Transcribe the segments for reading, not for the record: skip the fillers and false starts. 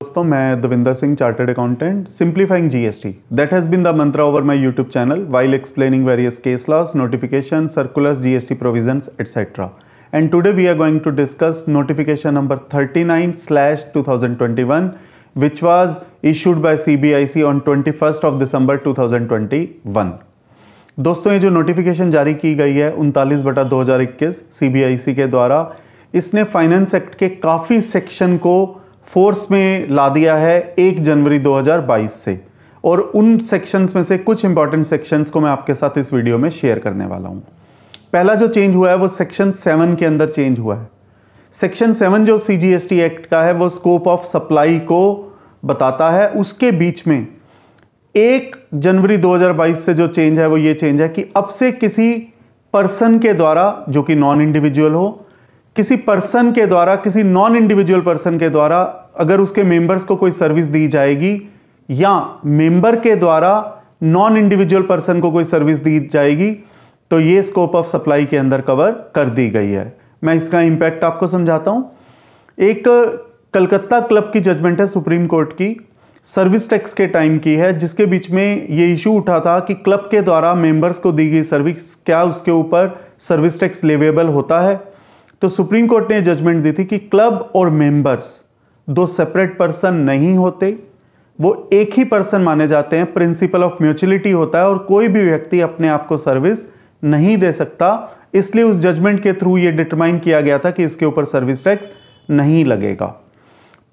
दोस्तों मैं Davinder Singh chartered accountant simplifying GST that has been the mantra over my YouTube channel while explaining various case laws, notifications, circulars, GST provisions, etc. And today we are going to discuss notification number 39/2021 which was issued by CBIC on 21st of December 2021. दोस्तों ये जो notification जारी की गई है 39/2021 CBIC के द्वारा, इसने फाइनेंस एक्ट के काफ़ी सेक्शन को फोर्स में ला दिया है 1 जनवरी 2022 से, और उन सेक्शंस में से कुछ इंपॉर्टेंट सेक्शंस को मैं आपके साथ इस वीडियो में शेयर करने वाला हूं। पहला जो चेंज हुआ है वो सेक्शन 7 के अंदर चेंज हुआ है। सेक्शन 7 जो CGST एक्ट का है वो स्कोप ऑफ सप्लाई को बताता है। उसके बीच में 1 जनवरी 2022 से जो चेंज है वो ये चेंज है कि अब से किसी पर्सन के द्वारा, जो कि नॉन इंडिविजुअल हो, किसी पर्सन के द्वारा, किसी नॉन इंडिविजुअल पर्सन के द्वारा अगर उसके मेंबर्स को कोई सर्विस दी जाएगी या मेंबर के द्वारा नॉन इंडिविजुअल पर्सन को कोई सर्विस दी जाएगी तो ये स्कोप ऑफ सप्लाई के अंदर कवर कर दी गई है। मैं इसका इंपैक्ट आपको समझाता हूं। एक कलकत्ता क्लब की जजमेंट है सुप्रीम कोर्ट की, सर्विस टैक्स के टाइम की है, जिसके बीच में ये इशू उठा था कि क्लब के द्वारा मेंबर्स को दी गई सर्विस, क्या उसके ऊपर सर्विस टैक्स लेवेबल होता है। तो सुप्रीम कोर्ट ने जजमेंट दी थी कि क्लब और मेंबर्स दो सेपरेट पर्सन नहीं होते, वो एक ही पर्सन माने जाते हैं। प्रिंसिपल ऑफ म्यूचुअलिटी होता है और कोई भी व्यक्ति अपने आप को सर्विस नहीं दे सकता। इसलिए उस जजमेंट के थ्रू ये डिटरमाइन किया गया था कि इसके ऊपर सर्विस टैक्स नहीं लगेगा।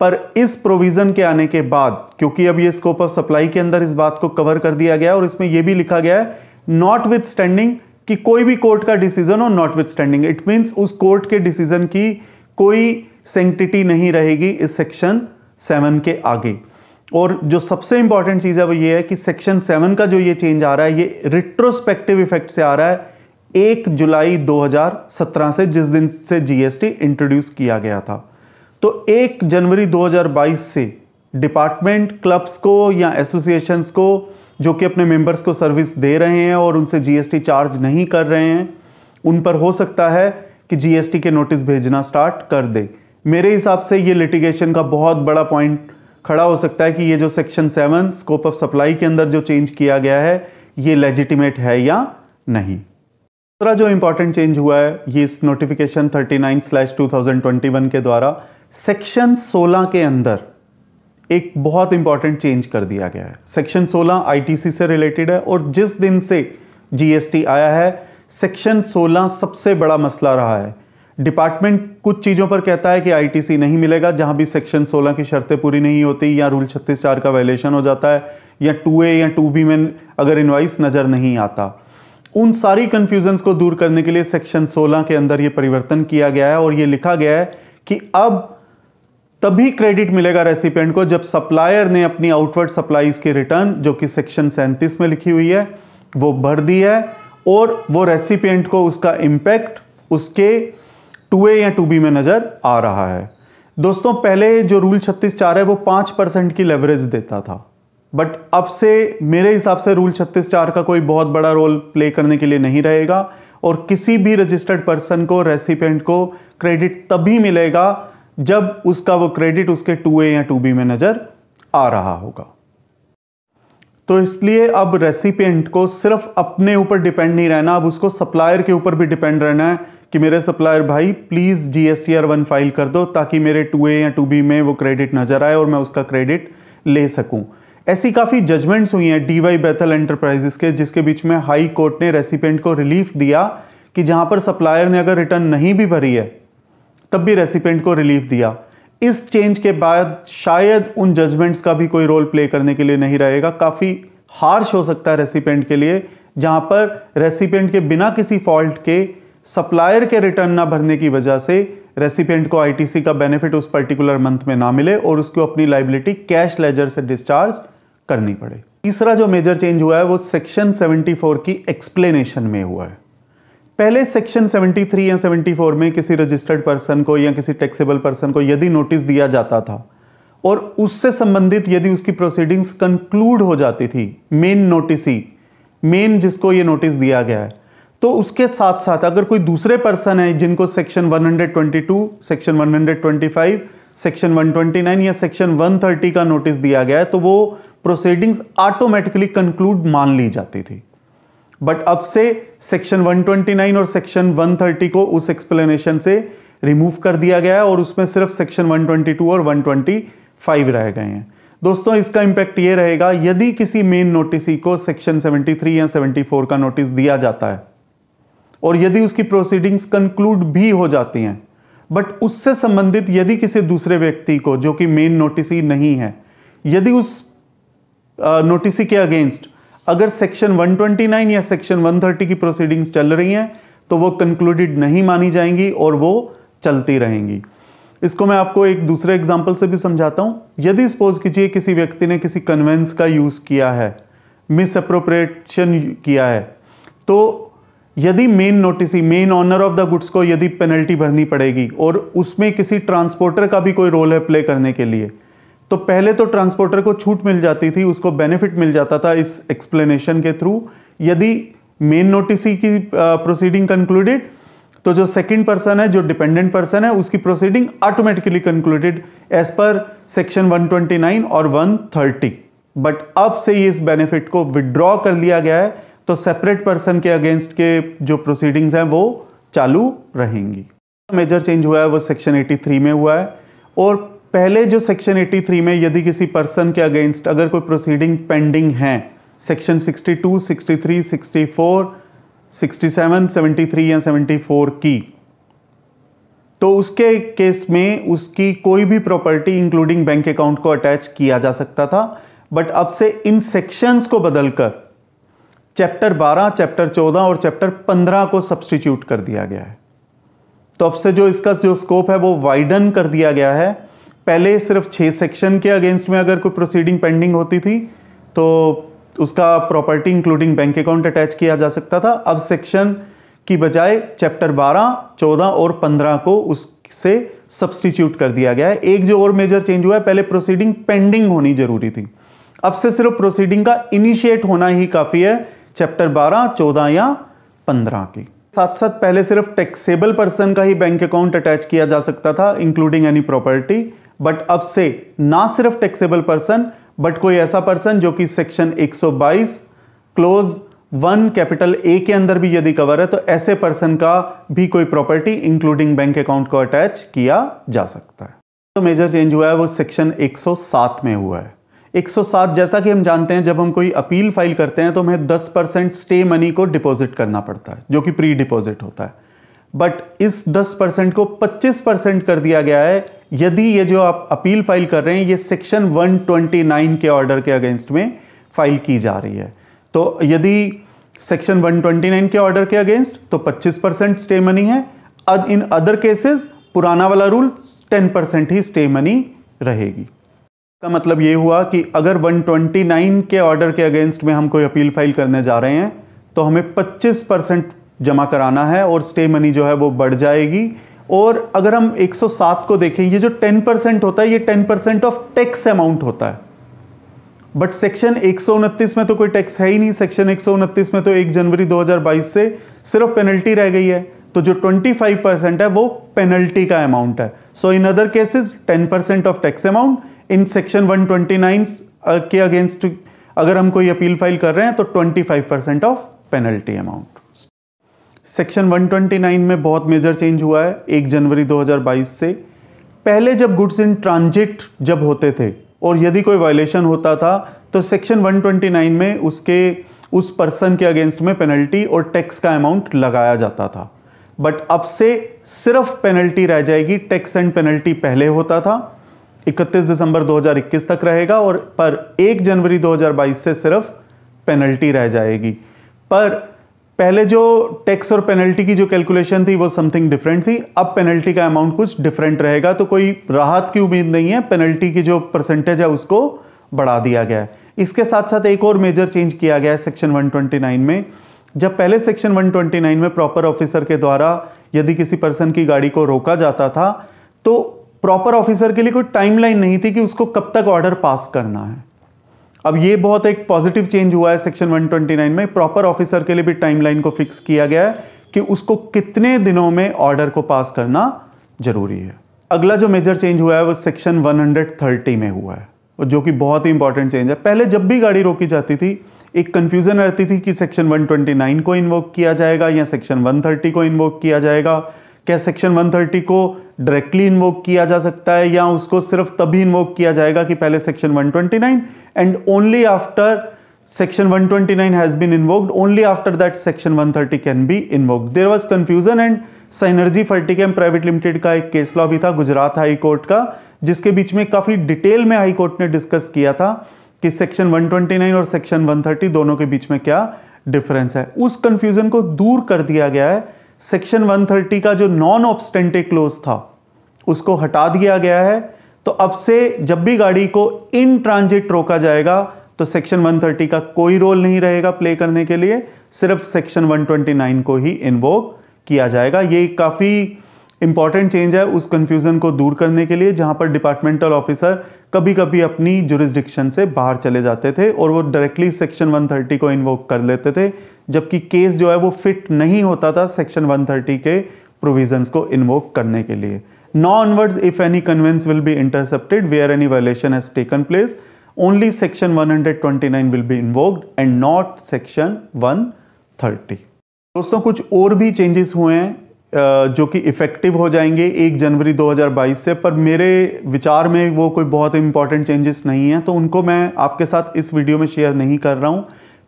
पर इस प्रोविजन के आने के बाद, क्योंकि अब ये स्कोप ऑफ सप्लाई के अंदर इस बात को कवर कर दिया गया और इसमें यह भी लिखा गया है नॉटविथस्टैंडिंग, कि कोई भी कोर्ट का डिसीजन हो नॉटविथस्टैंडिंग, इट मींस उस कोर्ट के डिसीजन की कोई सैंक्टिटी नहीं रहेगी इस सेक्शन 7 के आगे। और जो सबसे इंपॉर्टेंट चीज है वो ये है कि सेक्शन 7 का जो ये चेंज आ रहा है ये रिट्रोस्पेक्टिव इफेक्ट से आ रहा है 1 जुलाई 2017 से, जिस दिन से जीएसटी इंट्रोड्यूस किया गया था। तो 1 जनवरी 2022 से डिपार्टमेंट क्लब्स को या एसोसिएशंस को जो कि अपने मेंबर्स को सर्विस दे रहे हैं और उनसे जीएसटी चार्ज नहीं कर रहे हैं, उन पर हो सकता है कि जीएसटी के नोटिस भेजना स्टार्ट कर दे। मेरे हिसाब से ये लिटिगेशन का बहुत बड़ा पॉइंट खड़ा हो सकता है कि ये जो सेक्शन 7 स्कोप ऑफ सप्लाई के अंदर जो चेंज किया गया है ये लेजिटिमेट है या नहीं। दूसरा जो इंपॉर्टेंट चेंज हुआ है ये इस नोटिफिकेशन 39/2021 के द्वारा सेक्शन 16 के अंदर एक बहुत इंपॉर्टेंट चेंज कर दिया गया है। सेक्शन 16 आईटीसी से रिलेटेड है और जिस दिन से जीएसटी आया है सेक्शन 16 सबसे बड़ा मसला रहा है। डिपार्टमेंट कुछ चीज़ों पर कहता है कि आईटीसी नहीं मिलेगा जहां भी सेक्शन 16 की शर्तें पूरी नहीं होती या रूल 36(4) का वायलेशन हो जाता है या 2A या 2B में अगर इनवाइस नज़र नहीं आता। उन सारी कन्फ्यूजन्स को दूर करने के लिए सेक्शन 16 के अंदर यह परिवर्तन किया गया है और यह लिखा गया है कि अब तभी क्रेडिट मिलेगा रेसिपिएंट को जब सप्लायर ने अपनी आउटवर्ड सप्लाईज की रिटर्न, जो कि सेक्शन 37 में लिखी हुई है, वो भर दी है और वो रेसिपिएंट को उसका इंपैक्ट उसके 2A या 2B में नजर आ रहा है। दोस्तों पहले जो रूल 36(4) है वो 5% की लेवरेज देता था, बट अब से मेरे हिसाब से रूल 36(4) का कोई बहुत बड़ा रोल प्ले करने के लिए नहीं रहेगा और किसी भी रजिस्टर्ड पर्सन को, रेसिपिएंट को क्रेडिट तभी मिलेगा जब उसका वो क्रेडिट उसके 2A या 2B में नजर आ रहा होगा। तो इसलिए अब रेसिपिएंट को सिर्फ अपने ऊपर डिपेंड नहीं रहना, अब उसको सप्लायर के ऊपर भी डिपेंड रहना है कि मेरे सप्लायर भाई प्लीज GSTR 1 फाइल कर दो ताकि मेरे 2A या 2B में वो क्रेडिट नजर आए और मैं उसका क्रेडिट ले सकूं। ऐसी काफी जजमेंट्स हुई हैं DY बेथल एंटरप्राइजेस के, जिसके बीच में हाई कोर्ट ने रेसिपिएंट को रिलीफ दिया कि जहां पर सप्लायर ने अगर रिटर्न नहीं भी भरी है तब भी रेसिपिएंट को रिलीफ दिया। इस चेंज के बाद शायद उन जजमेंट्स का भी कोई रोल प्ले करने के लिए नहीं रहेगा। काफी हार्श हो सकता है रेसिपिएंट के लिए, जहां पर रेसिपिएंट के बिना किसी फॉल्ट के सप्लायर के रिटर्न ना भरने की वजह से रेसिपिएंट को आईटीसी का बेनिफिट उस पर्टिकुलर मंथ में ना मिले और उसको अपनी लायबिलिटी कैश लेजर से डिस्चार्ज करनी पड़े। तीसरा जो मेजर चेंज हुआ है वो सेक्शन 74 की एक्सप्लेनेशन में हुआ है। पहले सेक्शन 73 या 74 में किसी रजिस्टर्ड पर्सन को या किसी टैक्सेबल पर्सन को यदि नोटिस दिया जाता था और उससे संबंधित यदि उसकी प्रोसीडिंग्स कंक्लूड हो जाती थी, मेन नोटिस ही, मेन जिसको ये नोटिस दिया गया है, तो उसके साथ साथ अगर कोई दूसरे पर्सन है जिनको सेक्शन 122, सेक्शन 125, सेक्शन 129 या सेक्शन 130 का नोटिस दिया गया है तो वो प्रोसीडिंग्स ऑटोमेटिकली कंक्लूड मान ली जाती थी। बट अब से सेक्शन 129 और सेक्शन 130 को उस एक्सप्लेनेशन से रिमूव कर दिया गया है और उसमें सिर्फ सेक्शन 122 और 125 रह गए हैं। दोस्तों, इसका इंपैक्ट ये रहेगा, यदि किसी मेन नोटिसी को सेक्शन 73 या 74 का नोटिस दिया जाता है और यदि उसकी प्रोसीडिंग्स कंक्लूड भी हो जाती हैं, बट उससे संबंधित यदि किसी दूसरे व्यक्ति को जो कि मेन नोटिसी नहीं है, यदि उस नोटिसी के अगेंस्ट अगर सेक्शन 129 या सेक्शन 130 की प्रोसीडिंग्स चल रही हैं तो वो कंक्लूडेड नहीं मानी जाएंगी और वो चलती रहेंगी। इसको मैं आपको एक दूसरे एग्जांपल से भी समझाता हूं। यदि सपोज कीजिए किसी व्यक्ति ने किसी कन्वेंस का यूज किया है, मिस अप्रोप्रिएशन किया है, तो यदि main noticee, main owner of the goods को यदि पेनल्टी भरनी पड़ेगी और उसमें किसी ट्रांसपोर्टर का भी कोई रोल है प्ले करने के लिए, तो पहले तो ट्रांसपोर्टर को छूट मिल जाती थी, उसको बेनिफिट मिल जाता था इस एक्सप्लेनेशन के थ्रू। यदि मेन नोटिसी की प्रोसीडिंग कंक्लूडेड तो जो सेकंड पर्सन है, जो डिपेंडेंट पर्सन है, उसकी proceeding automatically concluded as per section 129 और 130। बट अब से ये इस बेनिफिट को विड्रॉ कर लिया गया है तो सेपरेट पर्सन के अगेंस्ट के जो प्रोसीडिंग्स हैं वो चालू रहेंगी। मेजर चेंज हुआ है वो सेक्शन 83 में हुआ है। और पहले जो सेक्शन 83 में यदि किसी पर्सन के अगेंस्ट अगर कोई प्रोसीडिंग पेंडिंग है, सेक्शन 62, 63, 64, 67, 73 या 74 की, तो उसके केस में उसकी कोई भी प्रॉपर्टी इंक्लूडिंग बैंक अकाउंट को अटैच किया जा सकता था। बट अब से इन सेक्शंस को बदलकर चैप्टर 12, चैप्टर 14 और चैप्टर 15 को सब्स्टिट्यूट कर दिया गया है। तो अब से जो इसका जो स्कोप है वो वाइडन कर दिया गया है। पहले सिर्फ 6 सेक्शन के अगेंस्ट में अगर कोई प्रोसीडिंग पेंडिंग होती थी तो उसका property including bank account attach किया जा सकता था। अब सेक्शन की बजाय चैप्टर 12, 14 और 15 को उससे सब्स्टिट्यूट कर दिया गया है। एक जो और मेजर चेंज हुआ है, पहले प्रोसीडिंग पेंडिंग होनी जरूरी थी, अब से सिर्फ प्रोसीडिंग का इनिशिएट होना ही काफी है चैप्टर 12, 14 या 15 की। साथ साथ पहले सिर्फ टैक्सेबल पर्सन का ही बैंक अकाउंट अटैच किया जा सकता था इंक्लूडिंग एनी प्रॉपर्टी। बट अब से ना सिर्फ टैक्सेबल पर्सन बट कोई ऐसा पर्सन जो कि सेक्शन 122 क्लोज 1 कैपिटल ए के अंदर भी यदि कवर है तो ऐसे पर्सन का भी कोई प्रॉपर्टी इंक्लूडिंग बैंक अकाउंट को अटैच किया जा सकता है। तो मेजर चेंज हुआ है वो सेक्शन 107 में हुआ है। 107, जैसा कि हम जानते हैं, जब हम कोई अपील फाइल करते हैं तो हमें 10% स्टे मनी को डिपॉजिट करना पड़ता है जो कि प्री डिपॉजिट होता है। बट इस 10% को 25% कर दिया गया है यदि ये जो आप अपील फाइल कर रहे हैं ये सेक्शन 129 के ऑर्डर के अगेंस्ट में फाइल की जा रही है। तो यदि सेक्शन 129 के ऑर्डर के अगेंस्ट तो 25% स्टे मनी है। इन अदर केसेस पुराना वाला रूल 10% ही स्टे मनी रहेगी। का मतलब ये हुआ कि अगर 129 के ऑर्डर के अगेंस्ट में हम कोई अपील फाइल करने जा रहे हैं तो हमें 25% जमा कराना है और स्टे मनी जो है वो बढ़ जाएगी। और अगर हम 107 को देखें, ये जो 10% होता है ये 10% ऑफ टैक्स अमाउंट होता है। बट सेक्शन 129 में तो कोई टैक्स है ही नहीं। सेक्शन 129 में तो 1 जनवरी 2022 से सिर्फ पेनल्टी रह गई है, तो जो 25% है वो पेनल्टी का अमाउंट है। So in other cases 10% of tax amount. In section 129 के अगेंस्ट अगर हम कोई अपील फाइल कर रहे हैं तो 25% ऑफ पेनल्टी अमाउंट। सेक्शन 129 में बहुत मेजर चेंज हुआ है 1 जनवरी 2022 से। पहले जब गुड्स इन ट्रांजिट जब होते थे और यदि कोई वायलेशन होता था तो सेक्शन 129 में उस पर्सन के अगेंस्ट में पेनल्टी और टैक्स का अमाउंट लगाया जाता था। बट अब से सिर्फ पेनल्टी रह जाएगी। टैक्स एंड पेनल्टी पहले होता था, 31 दिसंबर 2021 तक रहेगा, और पर 1 जनवरी 2022 से सिर्फ पेनल्टी रह जाएगी। पर पहले जो टैक्स और पेनल्टी की जो कैलकुलेशन थी वो समथिंग डिफरेंट थी। अब पेनल्टी का अमाउंट कुछ डिफरेंट रहेगा, तो कोई राहत की उम्मीद नहीं है। पेनल्टी की जो परसेंटेज है उसको बढ़ा दिया गया है। इसके साथ साथ एक और मेजर चेंज किया गया है सेक्शन 129 में। जब पहले सेक्शन 129 में प्रॉपर ऑफिसर के द्वारा यदि किसी पर्सन की गाड़ी को रोका जाता था तो प्रॉपर ऑफिसर के लिए कोई टाइमलाइन नहीं थी कि उसको कब तक ऑर्डर पास करना है। अब ये बहुत एक पॉजिटिव चेंज हुआ है सेक्शन 129 में। प्रॉपर ऑफिसर के लिए भी टाइमलाइन को फिक्स किया गया है कि उसको कितने दिनों में ऑर्डर को पास करना जरूरी है। अगला जो मेजर चेंज हुआ है वो सेक्शन 130 में हुआ है, जो कि बहुत ही इंपॉर्टेंट चेंज है। पहले जब भी गाड़ी रोकी जाती थी एक कंफ्यूजन रहती थी कि सेक्शन 129 को इन्वोक किया जाएगा या सेक्शन 130 को इन्वोक किया जाएगा। क्या सेक्शन 130 को डायरेक्टली इन्वोक किया जा सकता है या उसको सिर्फ तभी इन्वोक किया जाएगा कि पहले section 129 and only after section 129 has been invoked, only after that section 130 can be invoked. There was confusion and Synergy Fertichem Private Limited का एक केस लॉ भी था गुजरात हाई कोर्ट का, जिसके बीच में काफी डिटेल में हाई कोर्ट ने डिस्कस किया था कि सेक्शन 129 और सेक्शन 130 दोनों के बीच में क्या डिफरेंस है। उस कंफ्यूजन को दूर कर दिया गया है। सेक्शन 130 का जो नॉन ऑब्स्टेंटे क्लोज था उसको हटा दिया गया है। तो अब से जब भी गाड़ी को इन ट्रांजिट रोका जाएगा तो सेक्शन 130 का कोई रोल नहीं रहेगा प्ले करने के लिए, सिर्फ सेक्शन 129 को ही इन्वोक किया जाएगा। ये काफी इंपॉर्टेंट चेंज है उस कंफ्यूजन को दूर करने के लिए, जहां पर डिपार्टमेंटल ऑफिसर कभी कभी अपनी जुरिस्डिक्शन से बाहर चले जाते थे और वो डायरेक्टली सेक्शन 130 को इन्वोक कर लेते थे, जबकि केस जो है वो फिट नहीं होता था सेक्शन 130 के प्रोविजंस को इन्वोक करने के लिए। Now onwards, if any conveyance will be intercepted where any violation has taken place, only section 129 will be invoked and not section 130। दोस्तों कुछ और भी चेंजेस हुए हैं जो कि इफेक्टिव हो जाएंगे 1 जनवरी 2022 से, पर मेरे विचार में वो कोई बहुत इंपॉर्टेंट चेंजेस नहीं है, तो उनको मैं आपके साथ इस वीडियो में शेयर नहीं कर रहा हूं।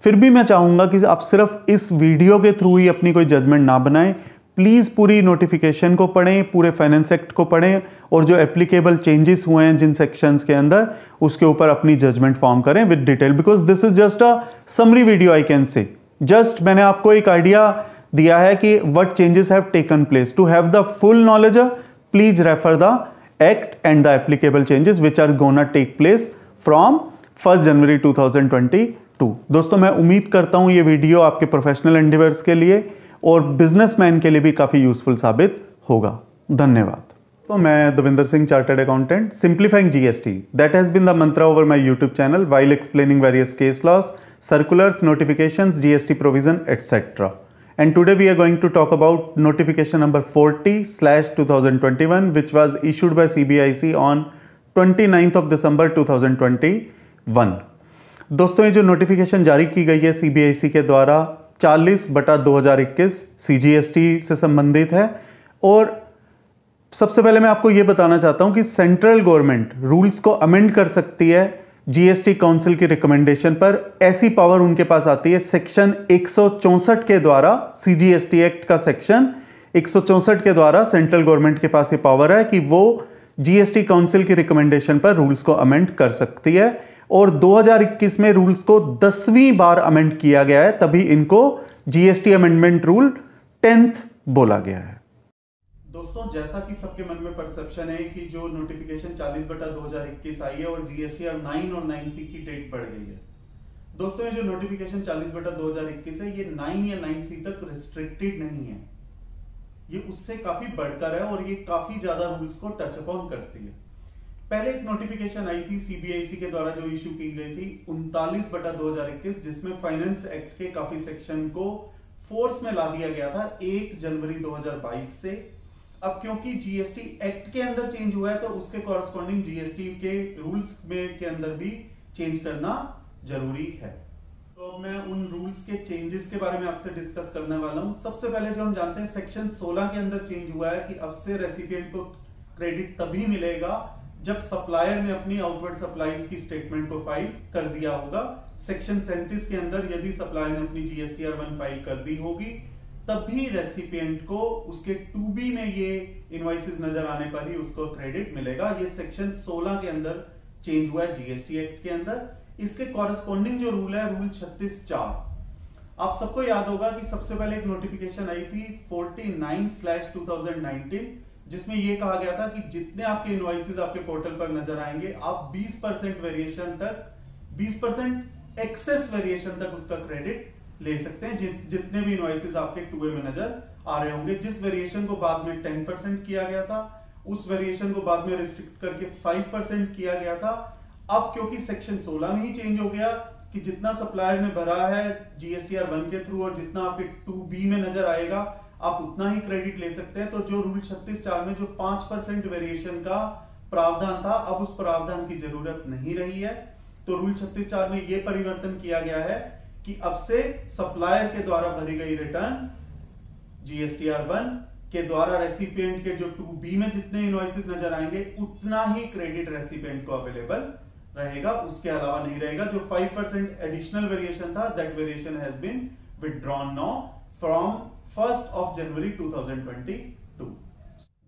फिर भी मैं चाहूंगा कि आप सिर्फ इस वीडियो के थ्रू ही अपनी कोई जजमेंट ना बनाएं। प्लीज पूरी नोटिफिकेशन को पढ़ें, पूरे फाइनेंस एक्ट को पढ़ें और जो एप्लीकेबल चेंजेस हुए हैं जिन सेक्शंस के अंदर उसके ऊपर अपनी जजमेंट फॉर्म करें with detail, because this is just a summary video I can say. Just मैंने आपको एक आइडिया दिया है कि what changes have taken place. To have the full knowledge please refer the act and the applicable changes which are gonna take place from 1 January 2022। दोस्तों मैं उम्मीद करता हूं ये वीडियो आपके प्रोफेशनल एंडेवर्स के लिए और बिजनेसमैन के लिए भी काफी यूजफुल साबित होगा। धन्यवाद। तो मैं Davinder Singh, chartered accountant, simplifying GST, that has been the mantra over my YouTube channel while explaining various case laws, circulars, notifications, GST provision, etc. And today we are going to talk about notification number 40/2021 which was issued by CBIC on 29th of December 2021। दोस्तों ये जो notification जारी की गई है CBIC के द्वारा 40/2021 CGST से संबंधित है। और सबसे पहले मैं आपको ये बताना चाहता हूं कि सेंट्रल गवर्नमेंट रूल्स को अमेंड कर सकती है जीएसटी काउंसिल की रिकमेंडेशन पर। ऐसी पावर उनके पास आती है सेक्शन 164 के द्वारा, सीजीएसटी एक्ट का सेक्शन 164 के द्वारा सेंट्रल गवर्नमेंट के पास ये पावर है कि वो जीएसटी काउंसिल की रिकमेंडेशन पर रूल्स को अमेंड कर सकती है। और 2021 में रूल्स को 10वीं बार अमेंड किया गया है, तभी इनको जीएसटी अमेंडमेंट रूल 10th बोला गया है। दोस्तों जैसा कि सबके मन में परसेप्शन है कि जो नोटिफिकेशन 40/2021 आई है और जीएसटीआर 9 और 9C की डेट बढ़ गई है। दोस्तों ये जो नोटिफिकेशन 40/2021 है ये 9 या 9C तक रिस्ट्रिक्टेड नहीं है, ये उससे काफी बढ़कर है और ये काफी ज्यादा रूल्स को टच अपॉन करती है। पहले एक नोटिफिकेशन आई थी सीबीआईसी के द्वारा जो इशू की गई थी 39/2021, जिसमें फाइनेंस एक्ट के काफी सेक्शन को फोर्स में ला दिया गया था 1 जनवरी 2022 से। अब क्योंकि जीएसटी एक्ट के अंदर चेंज हुआ है तो उसके कॉरस्पॉन्डिंग जीएसटी के रूल्स में के अंदर भी चेंज करना जरूरी है। तो अब मैं उन रूल्स के चेंजेस के बारे में आपसे डिस्कस करने वाला हूं। सबसे पहले जो हम जानते हैं सेक्शन 16 के अंदर चेंज हुआ है कि अब से रेसिपिएंट को क्रेडिट तभी मिलेगा जब सप्लायर ने अपनी आउटवर्ड सप्लाईज की स्टेटमेंट को फाइल कर दिया होगा। सेक्शन 37 के अंदर यदि सप्लायर ने अपनी जीएसटीआर 1 फाइल कर दी होगी तभी रेसिपिएंट को उसके 2B में ये इनवॉइसेस नजर आने पर ही उसको क्रेडिट मिलेगा। ये सेक्शन 16 के अंदर चेंज हुआ है जीएसटी एक्ट के अंदर। इसके कॉरस्पॉन्डिंग जो रूल है रूल 36(4), आप सबको याद होगा कि सबसे पहले एक नोटिफिकेशन आई थी 49/2019 जिसमें यह कहा गया था कि जितने आपके इनवॉइसेस आपके पोर्टल पर नजर आएंगे आप 20% वेरिएशन तक, 20% एक्सेस वेरिएशन तक उसका क्रेडिट ले सकते हैं जितने भी इनवॉइसेस आपके 2A में नजर आ रहे होंगे। जिस वेरिएशन को बाद में 10% किया गया था उस वेरिएशन को बाद में रिस्ट्रिक्ट करके 5% किया गया था। अब क्योंकि सेक्शन 16 में ही चेंज हो गया कि जितना सप्लायर ने भरा है जीएसटीआर 1 के थ्रू और जितना आपके 2B में नजर आएगा आप उतना ही क्रेडिट ले सकते हैं। तो जो रूल 36(4) में जो 5% वेरिएशन का प्रावधान था, अब उस प्रावधान की जरूरत नहीं रही है। तो रूल 36(4) में यह परिवर्तन किया गया है कि अब से सप्लायर के द्वारा भरी गई रिटर्न GSTR1 के द्वारा रेसिपिएंट के जो 2B में जितने इनवॉइसेस नजर आएंगे उतना ही क्रेडिट रेसिपिएंट को अवेलेबल रहेगा, उसके अलावा नहीं रहेगा। जो 5% एडिशनल वेरिएशन था, that variation has been withdrawn now from 1 January 2022।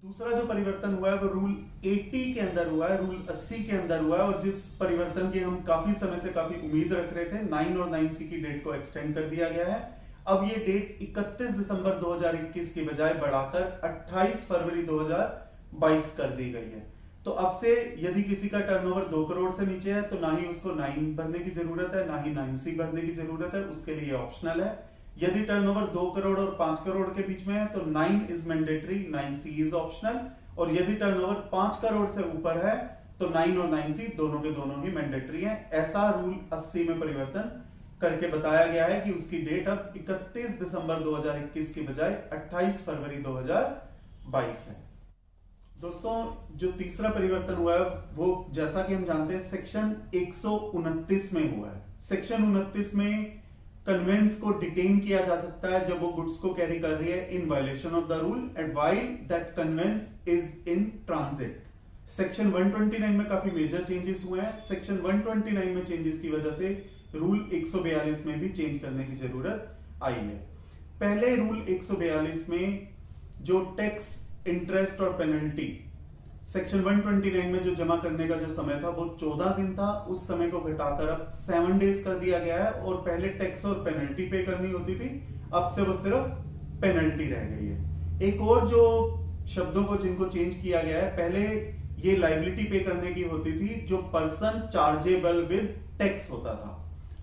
दूसरा जो परिवर्तन हुआ है वो रूल 80 के अंदर हुआ है, रूल 80 के अंदर हुआ है, और जिस परिवर्तन की हम काफी समय से काफी उम्मीद रख रहे थे, 9 और 9C की डेट को एक्सटेंड कर दिया गया है। अब ये डेट 31 दिसंबर 2021 की बजाय बढ़ाकर 28 फरवरी 2022 कर दी गई है। तो अब से यदि किसी का टर्नओवर 2 करोड़ से नीचे है तो ना ही उसको 9 भरने की जरूरत है, ना ही 9C भरने की जरूरत है, उसके लिए ऑप्शनल है। यदि टर्नओवर 2 करोड़ और 5 करोड़ के बीच में है तो 9 is mandatory, 9C is optional. और यदि टर्नओवर 5 करोड़ से ऊपर है तो 9 और 9C दोनों के दोनों ही मैंडेटरी हैं। ऐसा रूल 80 में परिवर्तन करके बताया गया है कि उसकी डेट अब 31 दिसंबर 2021 की बजाय 28 फरवरी 2022 है। दोस्तों, जो तीसरा परिवर्तन हुआ है वो जैसा कि हम जानते हैं सेक्शन 129 में हुआ है। सेक्शन 29 में कन्वेंस को डिटेन किया जा सकता है जब वो गुड्स को कैरी कर रही है in violation of the rule and while that conveyance is in transit. Section 129 में काफी मेजर चेंजेस हुए हैं। सेक्शन 129 में चेंजेस की वजह से रूल 142 में भी चेंज करने की जरूरत आई है। पहले रूल 142 में जो टैक्स, इंटरेस्ट और पेनल्टी सेक्शन 129 में जो जमा करने का जो समय था वो 14 दिन था, उस समय को घटाकर अब 7 डेज कर दिया गया है। और पहले टैक्स और पेनल्टी पे करनी होती थी, अब से वो सिर्फ पेनल्टी रह गई है। एक और जो शब्दों को जिनको चेंज किया गया है, पहले ये लायबिलिटी पे करने की होती थी जो पर्सन चार्जेबल विद टैक्स होता था,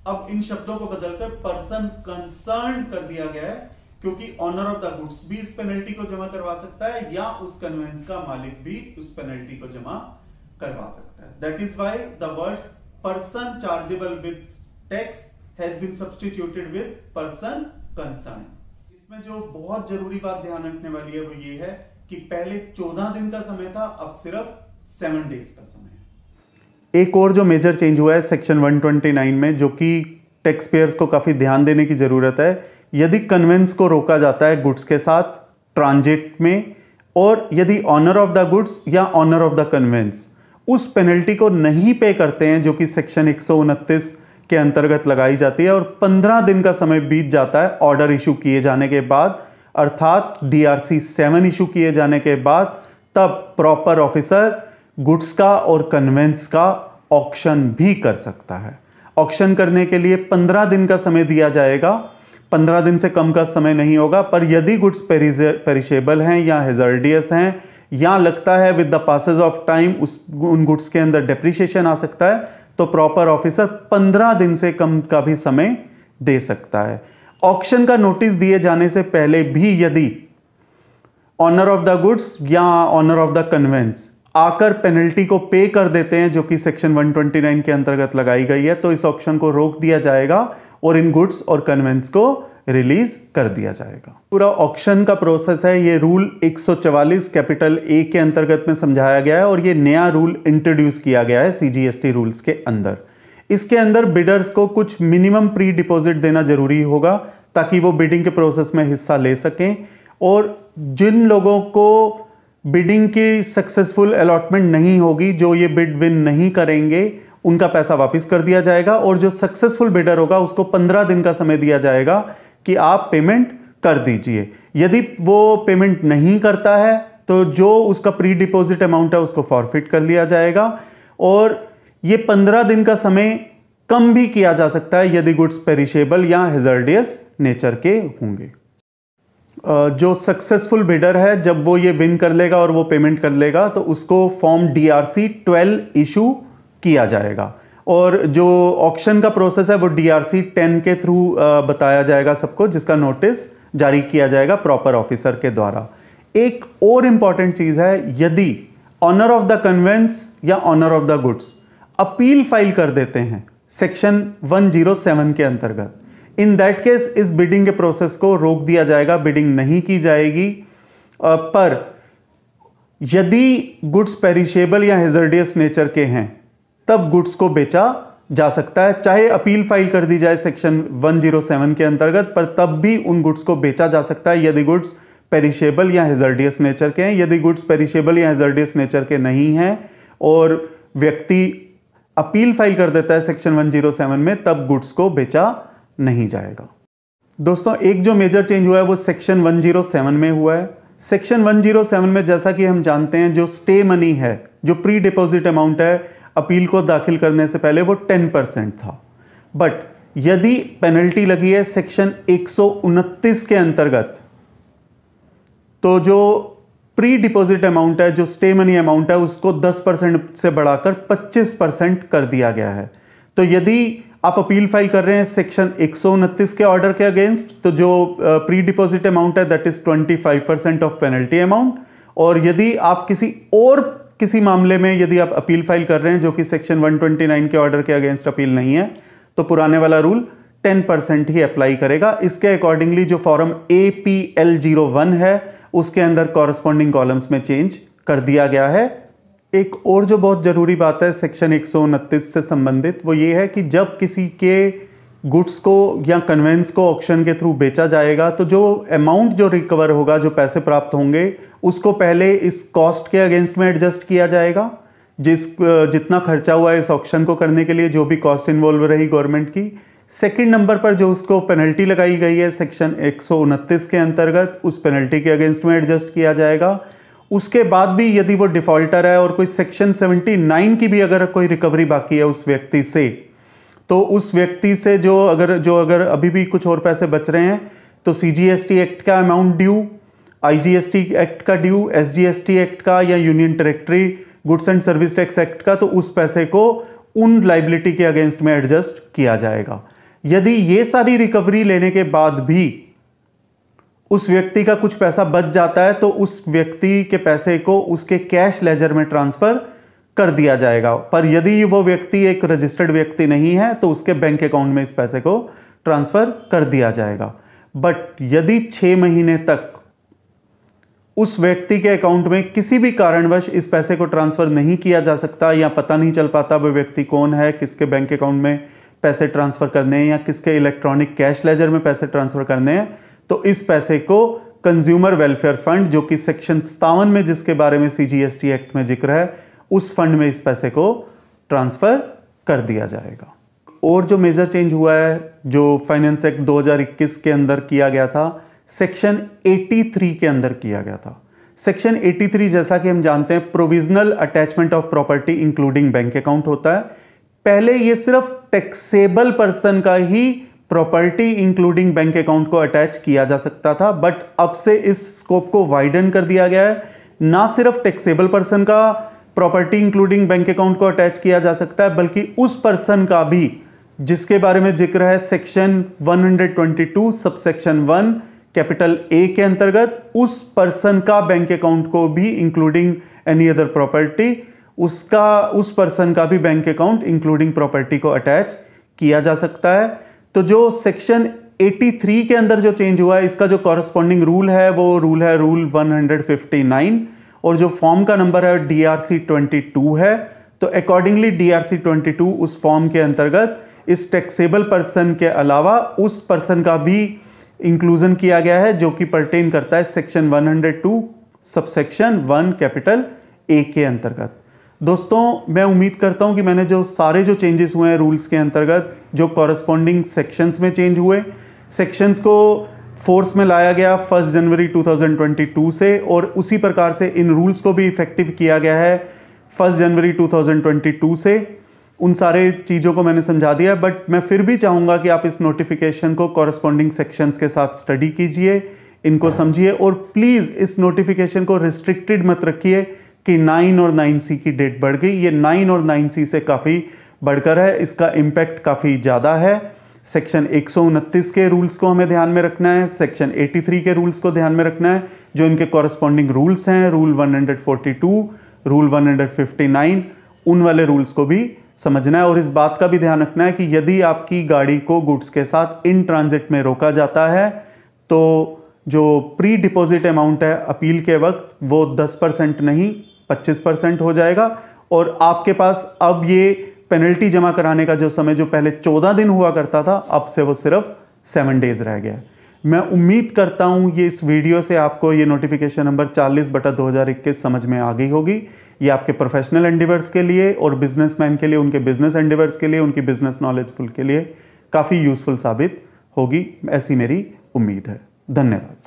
अब इन शब्दों को बदलकर पर्सन कंसर्न कर दिया गया है, क्योंकि ऑनर ऑफ द गुड्स भी इस पेनल्टी को जमा करवा सकता है या उस कन्वेंस का मालिक भी उस पेनल्टी को जमा करवा सकता है। That is why the words person chargeable with tax has been substituted with person concerned. इसमें जो बहुत जरूरी बात ध्यान रखने वाली है वो ये है कि पहले 14 दिन का समय था, अब सिर्फ 7 डेज का समय है। एक और जो मेजर चेंज हुआ है सेक्शन 129 में, जो कि टैक्स पेयर्स को काफी ध्यान देने की जरूरत है, यदि कन्वेंस को रोका जाता है गुड्स के साथ ट्रांजिट में, और यदि ऑनर ऑफ द गुड्स या ऑनर ऑफ द कन्वेंस उस पेनल्टी को नहीं पे करते हैं जो कि सेक्शन 129 के अंतर्गत लगाई जाती है, और 15 दिन का समय बीत जाता है ऑर्डर इशू किए जाने के बाद, अर्थात DRC 7 इशू किए जाने के बाद, तब प्रॉपर ऑफिसर गुड्स का और कन्वेंस का ऑक्शन भी कर सकता है। ऑक्शन करने के लिए 15 दिन का समय दिया जाएगा, 15 दिन से कम का समय नहीं होगा। पर यदि गुड्स पेरिशेबल हैं या हैजर्डियस हैं या लगता है with the passage of time उन गुड्स के अंदर डेप्रिसिएशन आ सकता है, तो प्रॉपर ऑफिसर 15 दिन से कम का भी समय दे सकता है। ऑक्शन का नोटिस दिए जाने से पहले भी यदि ऑनर ऑफ द गुड्स या ऑनर ऑफ द कन्वेंस आकर पेनल्टी को पे कर देते हैं जो कि सेक्शन 129 के अंतर्गत लगाई गई है, तो इस ऑक्शन को रोक दिया जाएगा और इन गुड्स और कन्वेंस को रिलीज कर दिया जाएगा। पूरा ऑक्शन का प्रोसेस है, ये रूल 144 कैपिटल A के अंतर्गत में समझाया गया है, और ये नया रूल इंट्रोड्यूस किया गया है CGST रूल्स के अंदर। इसके अंदर बिडर्स को कुछ मिनिमम प्री डिपॉजिट देना जरूरी होगा ताकि वो बिडिंग के प्रोसेस में हिस्सा ले सकें, और जिन लोगों को बिडिंग की सक्सेसफुल अलॉटमेंट नहीं होगी, जो ये बिड विन नहीं करेंगे, उनका पैसा वापस कर दिया जाएगा, और जो सक्सेसफुल बिडर होगा उसको 15 दिन का समय दिया जाएगा कि आप पेमेंट कर दीजिए। यदि वो पेमेंट नहीं करता है तो जो उसका प्री डिपॉजिट अमाउंट है उसको फॉरफिट कर लिया जाएगा, और ये 15 दिन का समय कम भी किया जा सकता है यदि गुड्स पेरिशेबल या हैजर्डियस नेचर के होंगे। जो सक्सेसफुल बिडर है, जब वो ये विन कर लेगा और वो पेमेंट कर लेगा तो उसको फॉर्म DRC 12 इशू किया जाएगा, और जो ऑक्शन का प्रोसेस है वो DRC 10 के थ्रू बताया जाएगा सबको, जिसका नोटिस जारी किया जाएगा प्रॉपर ऑफिसर के द्वारा। एक और इंपॉर्टेंट चीज है, यदि ऑनर ऑफ द कन्वेंस या owner of the goods appeal file कर देते हैं सेक्शन 107 के अंतर्गत, इन दैट केस इस बिडिंग के प्रोसेस को रोक दिया जाएगा, बिडिंग नहीं की जाएगी। पर यदि गुड्स पेरिशेबल या हैजर्डियस नेचर के हैं तब गुड्स को बेचा जा सकता है, चाहे अपील फाइल कर दी जाए सेक्शन 107 के अंतर्गत, पर तब भी उन गुड्स को बेचा जा सकता है यदि गुड्स पेरिशेबल या हैजर्डियस नेचर के हैं। यदि गुड्स पेरिशेबल या हैजर्डियस नेचर के नहीं हैं और व्यक्ति अपील फाइल कर देता है सेक्शन 107 में, तब गुड्स को बेचा नहीं जाएगा। दोस्तों, एक जो मेजर चेंज हुआ है वो सेक्शन 107 में हुआ है। सेक्शन 107 में जैसा कि हम जानते हैं, जो स्टे मनी है, जो प्री डिपॉजिट अमाउंट है, अपील को दाखिल करने से पहले वो 10% था। बट यदि पेनल्टी लगी है सेक्शन 129 के अंतर्गत, तो जो प्री डिपॉजिट अमाउंट है, जो स्टे मनी अमाउंट है, उसको 10% से बढ़ाकर 25% कर दिया गया है। तो यदि आप अपील फाइल कर रहे हैं सेक्शन 129 के ऑर्डर के अगेंस्ट, तो जो प्री डिपॉजिट अमाउंट है that is 25% of penalty amount. और यदि आप किसी मामले में यदि आप अपील फाइल कर रहे हैं जो कि सेक्शन 129 के ऑर्डर के अगेंस्ट अपील नहीं है, तो पुराने वाला रूल 10% ही अप्लाई करेगा। इसके अकॉर्डिंगली जो फॉर्म APL01 है उसके अंदर कॉरस्पॉन्डिंग कॉलम्स में चेंज कर दिया गया है। एक और जो बहुत जरूरी बात है सेक्शन 129 से संबंधित, वो ये है कि जब किसी के गुड्स को या कन्वेंस को ऑक्शन के थ्रू बेचा जाएगा, तो जो अमाउंट जो रिकवर होगा, जो पैसे प्राप्त होंगे, उसको पहले इस कॉस्ट के अगेंस्ट में एडजस्ट किया जाएगा। जितना खर्चा हुआ है इस ऑक्शन को करने के लिए, जो भी कॉस्ट इन्वॉल्व रही गवर्नमेंट की। सेकंड नंबर पर जो उसको पेनल्टी लगाई गई है सेक्शन 129 के अंतर्गत, उस पेनल्टी के अगेंस्ट में एडजस्ट किया जाएगा। उसके बाद भी यदि वो डिफॉल्टर है और कोई सेक्शन 79 की भी अगर कोई रिकवरी बाकी है उस व्यक्ति से, तो उस व्यक्ति से जो अगर अभी भी कुछ और पैसे बच रहे हैं, तो CGST एक्ट का अमाउंट ड्यू, IGST एक्ट का ड्यू, SGST एक्ट का या union territory goods and service tax act का, तो उस पैसे को उन लाइबिलिटी के अगेंस्ट में एडजस्ट किया जाएगा। यदि ये सारी रिकवरी लेने के बाद भी उस व्यक्ति का कुछ पैसा बच जाता है, तो उस व्यक्ति के पैसे को उसके कैश लेजर में ट्रांसफर कर दिया जाएगा। पर यदि वो व्यक्ति एक रजिस्टर्ड व्यक्ति नहीं है, तो उसके बैंक अकाउंट में इस पैसे को ट्रांसफर कर दिया जाएगा। बट यदि 6 महीने तक उस व्यक्ति के अकाउंट में किसी भी कारणवश इस पैसे को ट्रांसफर नहीं किया जा सकता, या पता नहीं चल पाता वो व्यक्ति कौन है, किसके बैंक अकाउंट में पैसे ट्रांसफर करने हैं या किसके इलेक्ट्रॉनिक कैश लेजर में पैसे ट्रांसफर करने हैं, तो इस पैसे को कंज्यूमर वेलफेयर फंड, जो कि सेक्शन 57 में जिसके बारे में CGST एक्ट में जिक्र है, उस फंड में इस पैसे को ट्रांसफर कर दिया जाएगा। और जो मेजर चेंज हुआ है जो फाइनेंस एक्ट 2021 के अंदर किया गया था, सेक्शन 83 के अंदर किया गया था। सेक्शन 83 जैसा कि हम जानते हैं provisional attachment of property including bank account होता है। पहले ये सिर्फ टैक्सेबल पर्सन का ही प्रॉपर्टी इंक्लूडिंग बैंक अकाउंट को अटैच किया जा सकता था, बट अब से इस स्कोप को वाइडन कर दिया गया है। ना सिर्फ टैक्सेबल पर्सन का प्रॉपर्टी इंक्लूडिंग बैंक अकाउंट को अटैच किया जा सकता है, बल्कि उस पर्सन का भी जिसके बारे में जिक्र है सेक्शन 122 सबसेक्शन 1 कैपिटल A के अंतर्गत, उस पर्सन का बैंक अकाउंट को भी इंक्लूडिंग एनी अदर प्रॉपर्टी, उस पर्सन का भी बैंक अकाउंट इंक्लूडिंग प्रॉपर्टी को अटैच किया जा सकता है। तो जो सेक्शन 83 के अंदर जो चेंज हुआ है, इसका जो कॉरस्पॉन्डिंग रूल है वो रूल 159, और जो फॉर्म का नंबर है DRC 22 है। तो अकॉर्डिंगली DRC 22 उस फॉर्म के अंतर्गत इस टैक्सेबल पर्सन के अलावा उस पर्सन का भी इंक्लूजन किया गया है, जो कि परटेन करता है सेक्शन 102 सबसेक्शन 1 कैपिटल A के अंतर्गत। दोस्तों, मैं उम्मीद करता हूं कि मैंने जो सारे जो चेंजेस हुए हैं रूल्स के अंतर्गत, जो कॉरस्पॉन्डिंग सेक्शंस में चेंज हुए, सेक्शंस को फोर्स में लाया गया 1 जनवरी 2022 से, और उसी प्रकार से इन रूल्स को भी इफेक्टिव किया गया है 1 जनवरी 2022 से। उन सारे चीज़ों को मैंने समझा दिया, बट मैं फिर भी चाहूँगा कि आप इस नोटिफिकेशन को कॉरस्पॉन्डिंग सेक्शंस के साथ स्टडी कीजिए, इनको समझिए, और प्लीज़ इस नोटिफिकेशन को रिस्ट्रिक्टेड मत रखिए कि 9 और 9C की डेट बढ़ गई। ये 9 और 9C से काफ़ी बढ़कर है, इसका इम्पैक्ट काफ़ी ज़्यादा है। सेक्शन 129 के रूल्स को हमें ध्यान में रखना है, सेक्शन 83 के रूल्स को ध्यान में रखना है, जो इनके कॉरस्पॉन्डिंग रूल्स हैं, रूल 142, रूल 159, उन वाले रूल्स को भी समझना है और इस बात का भी ध्यान रखना है कि यदि आपकी गाड़ी को गुड्स के साथ इन ट्रांजिट में रोका जाता है तो जो प्री डिपॉजिट अमाउंट है अपील के वक्त वो 10% नहीं 25% हो जाएगा और आपके पास अब ये पेनल्टी जमा कराने का जो समय जो पहले 14 दिन हुआ करता था अब से वो सिर्फ 7 डेज रह गया है। मैं उम्मीद करता हूं ये इस वीडियो से आपको ये नोटिफिकेशन नंबर 40/2021 समझ में आ गई होगी। ये आपके प्रोफेशनल एंडिवर्स के लिए और बिजनेसमैन के लिए, उनके बिजनेस एंडिवर्स के लिए, उनकी बिजनेस नॉलेजफुल के लिए काफ़ी यूजफुल साबित होगी, ऐसी मेरी उम्मीद है। धन्यवाद।